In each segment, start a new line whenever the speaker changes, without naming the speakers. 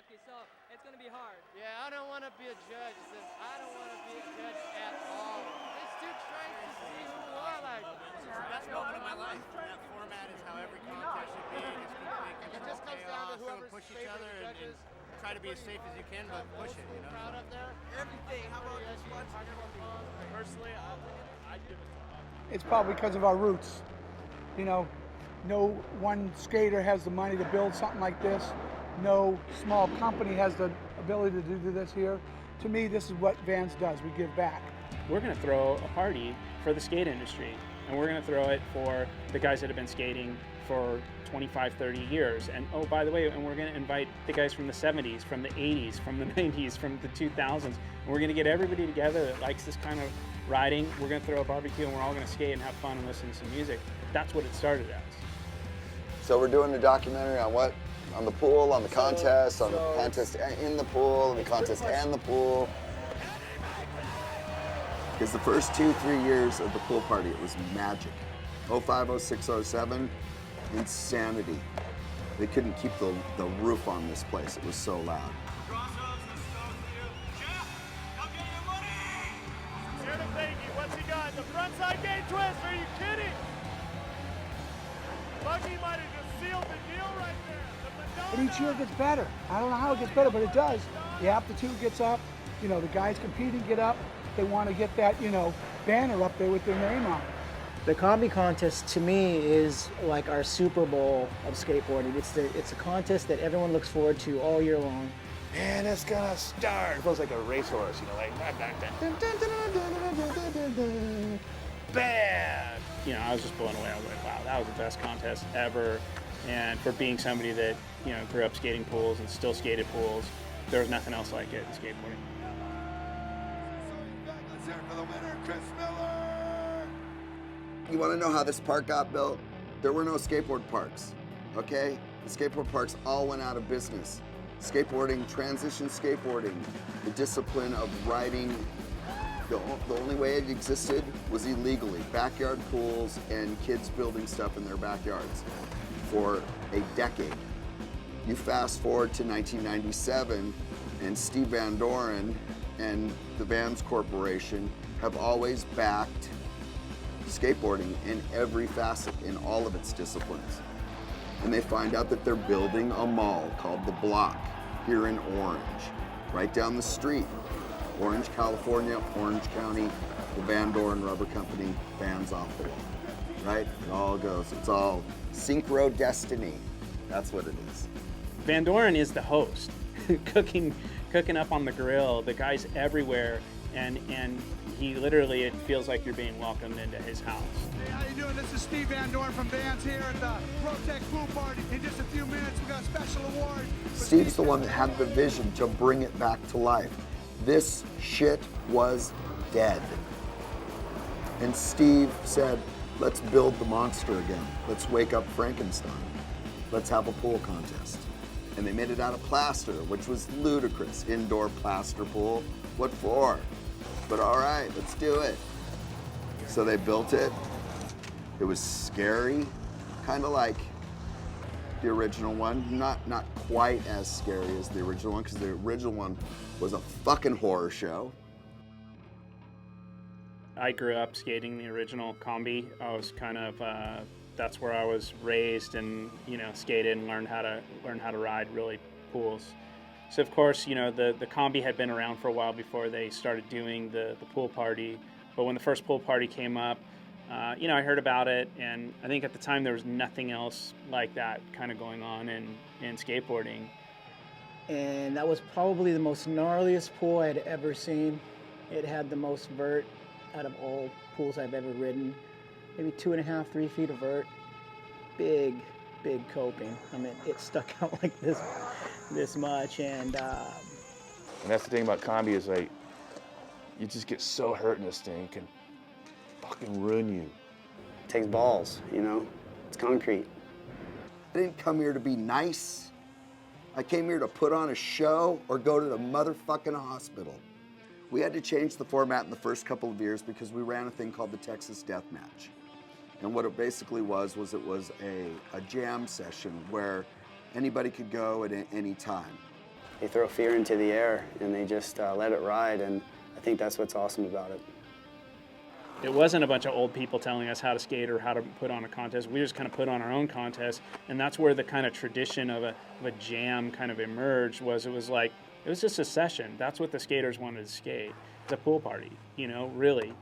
rookie, so it's going to be hard.
Yeah, I don't want to be a judge. I don't want to be a judge at all. This dude trying to see who I like.
Best moment of my life. That format is how every contest should be. Just complete
It just comes down to whoever's
push each
favorite
other
judges.
and try to be as safe as you can, but push it. You know.
Crowd up there.
Everything. How about this one?
Personally, I'd give it to Bucky.
It's probably because of our roots. You know, no one skater has the money to build something like this. No small company has the ability to do this here. To me, this is what Vans does. We give back.
We're going to throw a party for the skate industry, and we're going to throw it for the guys that have been skating for 25, 30 years. And oh, by the way, and we're going to invite the guys from the 70s, from the 80s, from the 90s, from the 2000s. And we're going to get everybody together that likes this kind of riding. We're going to throw a barbecue, and we're all going to skate and have fun and listen to some music. That's what it started as.
So we're doing a documentary on what? On the pool, on the contest, on the contest in the pool, and the contest and the pool. Because the first 2-3 years of the pool party, it was magic. 05, 06, 07, insanity. They couldn't keep the roof on this place. It was so loud.
Here to thank you. What's he got? The frontside gate twist. Are you kidding? Bucky might have just sealed the deal right there.
But each year it gets better. I don't know how it gets better, but it does. The aptitude gets up. You know, the guys competing get up. They want to get that, you know, banner up there with their name on it.
The Combi contest to me is like our Super Bowl of skateboarding. It's a contest that everyone looks forward to all year long.
And it's gonna start. It feels like a racehorse, you know, like bam.
You know, I was just blown away. I was like, wow, that was the best contest ever. And for being somebody that, you know, grew up skating pools and still skated pools, there was nothing else like it in skateboarding.
You want to know how this park got built? There were no skateboard parks, okay? The skateboard parks all went out of business. Skateboarding, transition skateboarding, the discipline of riding, the only way it existed was illegally. Backyard pools and kids building stuff in their backyards for a decade. You fast forward to 1997, and Steve Van Doren and the Vans Corporation have always backed skateboarding in every facet, in all of its disciplines. And they find out that they're building a mall called The Block here in Orange, right down the street. Orange, California, Orange County, the Van Doren Rubber Company, Vans off the wall, right? It all goes, it's all synchro destiny. That's what it is.
Van Doren is the host, cooking up on the grill. The guy's everywhere, and he literally, it feels like you're being welcomed into his house.
Hey, how you doing? This is Steve Van Doren from Vans here at the Protect Pool Party. In just a few minutes, we got a special award.
Steve's the one that had the vision to bring it back to life. This shit was dead. And Steve said, let's build the monster again. Let's wake up Frankenstein. Let's have a pool contest. And they made it out of plaster, which was ludicrous. Indoor plaster pool. What for? But all right, let's do it. So they built it. It was scary, kind of like the original one. Not quite as scary as the original one, because the original one was a fucking horror show.
I grew up skating the original Combi. I was kind of, that's where I was raised, and, you know, skated and learned how to ride really pools. So of course, you know, the Combi had been around for a while before they started doing the pool party. But when the first pool party came up, you know, I heard about it, and I think at the time there was nothing else like that kind of going on in skateboarding.
And that was probably the most gnarliest pool I'd ever seen. It had the most vert out of all pools I've ever ridden. Maybe 2.5, 3 feet of vert. Big coping. I mean, it stuck out like this much, and
that's the thing about Combi is, like, you just get so hurt in this thing, it can fucking ruin you.
It takes balls, you know? It's concrete.
I didn't come here to be nice. I came here to put on a show or go to the motherfucking hospital. We had to change the format in the first couple of years because we ran a thing called the Texas Death Match. And what it basically was it was a jam session where anybody could go at any time.
They throw fear into the air and they just let it ride, and I think that's what's awesome about it.
It wasn't a bunch of old people telling us how to skate or how to put on a contest. We just kind of put on our own contest, and that's where the kind of tradition of a jam kind of emerged. It was just a session. That's what the skaters wanted to skate. It's a pool party, you know, really.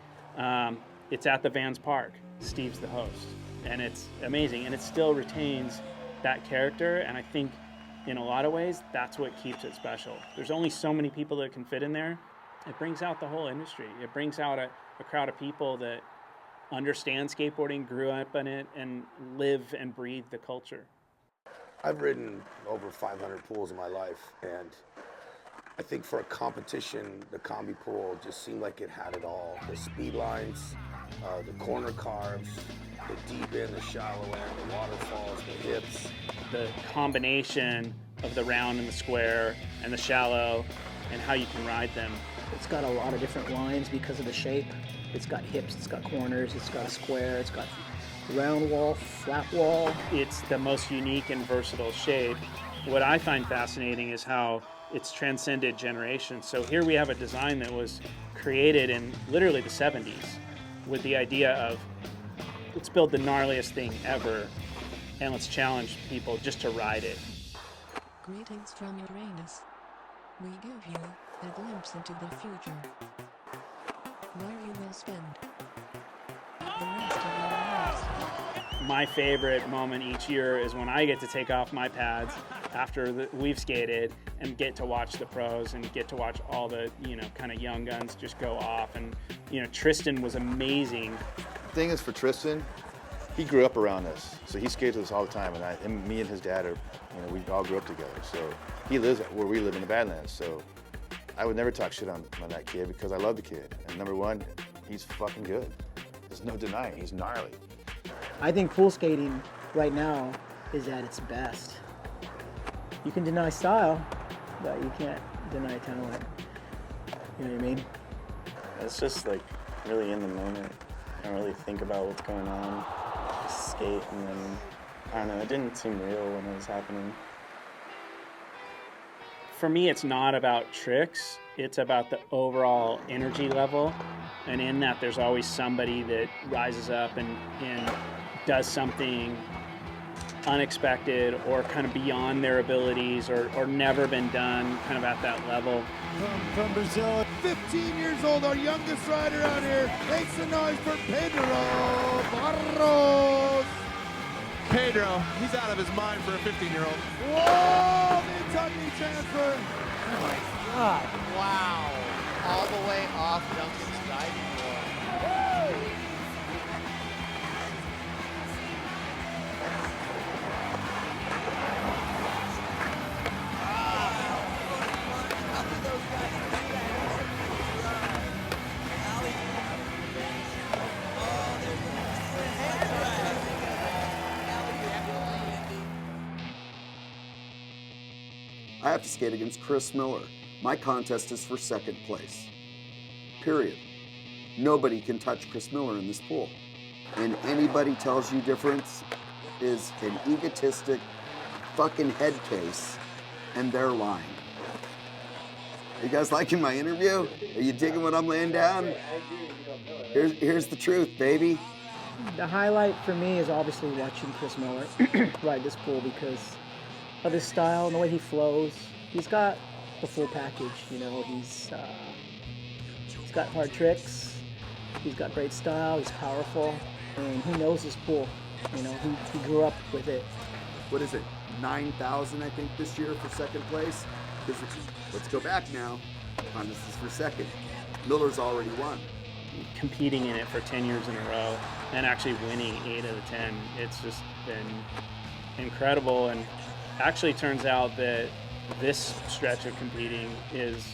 It's at the Vans Park. Steve's the host, and it's amazing, and it still retains that character, and I think in a lot of ways that's what keeps it special. There's only so many people that can fit in there. It brings out the whole industry. It brings out a crowd of people that understand skateboarding, grew up in it, and live and breathe the culture.
I've ridden over 500 pools in my life, and I think for a competition, the Combi pool just seemed like it had it all. The speed lines, the corner carves, the deep end, the shallow end, the waterfalls, the hips.
The combination of the round and the square and the shallow and how you can ride them.
It's got a lot of different lines because of the shape. It's got hips, it's got corners, it's got a square, it's got round wall, flat wall.
It's the most unique and versatile shape. What I find fascinating is how it's transcended generations. So here we have a design that was created in literally the 70s with the idea of, let's build the gnarliest thing ever and let's challenge people just to ride it.
Greetings from Uranus. We give you a glimpse into the future, where you will spend the rest of your lives.
My favorite moment each year is when I get to take off my pads after we've skated and get to watch the pros and get to watch all the, you know, kind of young guns just go off. And, you know, Tristen was amazing.
The thing is, for Tristen, he grew up around us, so he skates with us all the time, and me and his dad are, you know, we all grew up together. So he lives where we live in the Badlands. So I would never talk shit on that kid because I love the kid. And number one, he's fucking good. There's no denying, he's gnarly.
I think pool skating right now is at its best. You can deny style, but you can't deny talent. You know what I mean?
It's just like really in the moment. I don't really think about what's going on. Just skate, and then, I don't know, it didn't seem real when it was happening.
For me, it's not about tricks. It's about the overall energy level. And in that, there's always somebody that rises up and does something unexpected or kind of beyond their abilities or never been done kind of at that level.
From Brazil, 15 years old, our youngest rider out here. Make some noise for Pedro Barros. Pedro, he's out of his mind for a 15-year-old. Whoa, Kentucky transfer.
Oh my God. Wow. All the way off Duncan's diving board. Woo!
I have to skate against Chris Miller. My contest is for second place. Period. Nobody can touch Chris Miller in this pool. And anybody tells you difference is an egotistic fucking head case, and they're lying. Are you guys liking my interview? Are you digging what I'm laying down? Here's the truth, baby.
The highlight for me is obviously watching Chris Miller ride this pool because of his style and the way he flows. He's got the full package, you know. He's got hard tricks. He's got great style. He's powerful, and he knows his pool. You know, he grew up with it.
What is it? 9,000, I think, this year for second place. Let's go back now. This is for second. Miller's already won.
Competing in it for 10 years in a row and actually winning 8 out of 10. It's just been incredible, and actually turns out that this stretch of competing is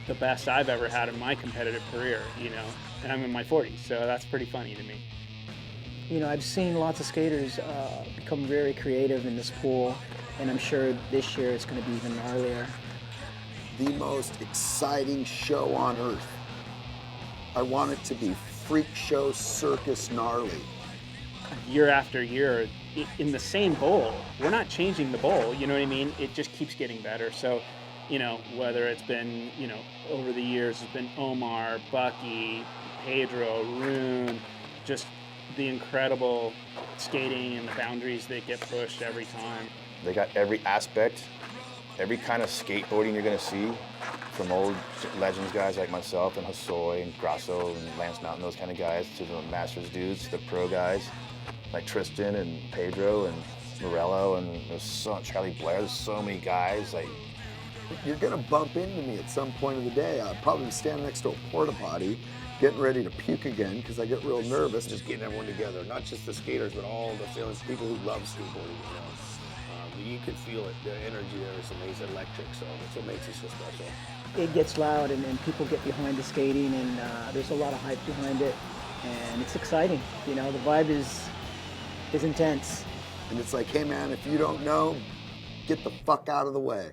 the best I've ever had in my competitive career, you know, and I'm in my 40s, so that's pretty funny to me.
You know, I've seen lots of skaters become very creative in this pool, and I'm sure this year it's going to be even gnarlier.
The most exciting show on earth. I want it to be freak show, circus, gnarly.
Year after year, in the same bowl. We're not changing the bowl, you know what I mean? It just keeps getting better. So you know, whether it's been, you know, over the years, it's been Omar, Bucky, Pedro, Rune, just the incredible skating and the boundaries that get pushed every time.
They got every aspect, every kind of skateboarding you're gonna see, from old legends guys like myself and Hosoi and Grasso and Lance Mountain, those kind of guys, to the Masters dudes, to the pro guys like Tristen and Pedro and Morello, and there's Charlie Blair. There's so many guys. Like,
you're gonna bump into me at some point of the day. I'll probably be standing next to a porta potty, getting ready to puke again because I get real nervous.
Just getting everyone together, not just the skaters, but all the feelings, people who love skateboarding. You know, you can feel it. The energy there is amazing, electric. So that's what makes it so special.
It gets loud, and people get behind the skating, and there's a lot of hype behind it, and it's exciting. You know, the vibe is intense.
And it's like, hey man, if you don't know, get the fuck out of the way.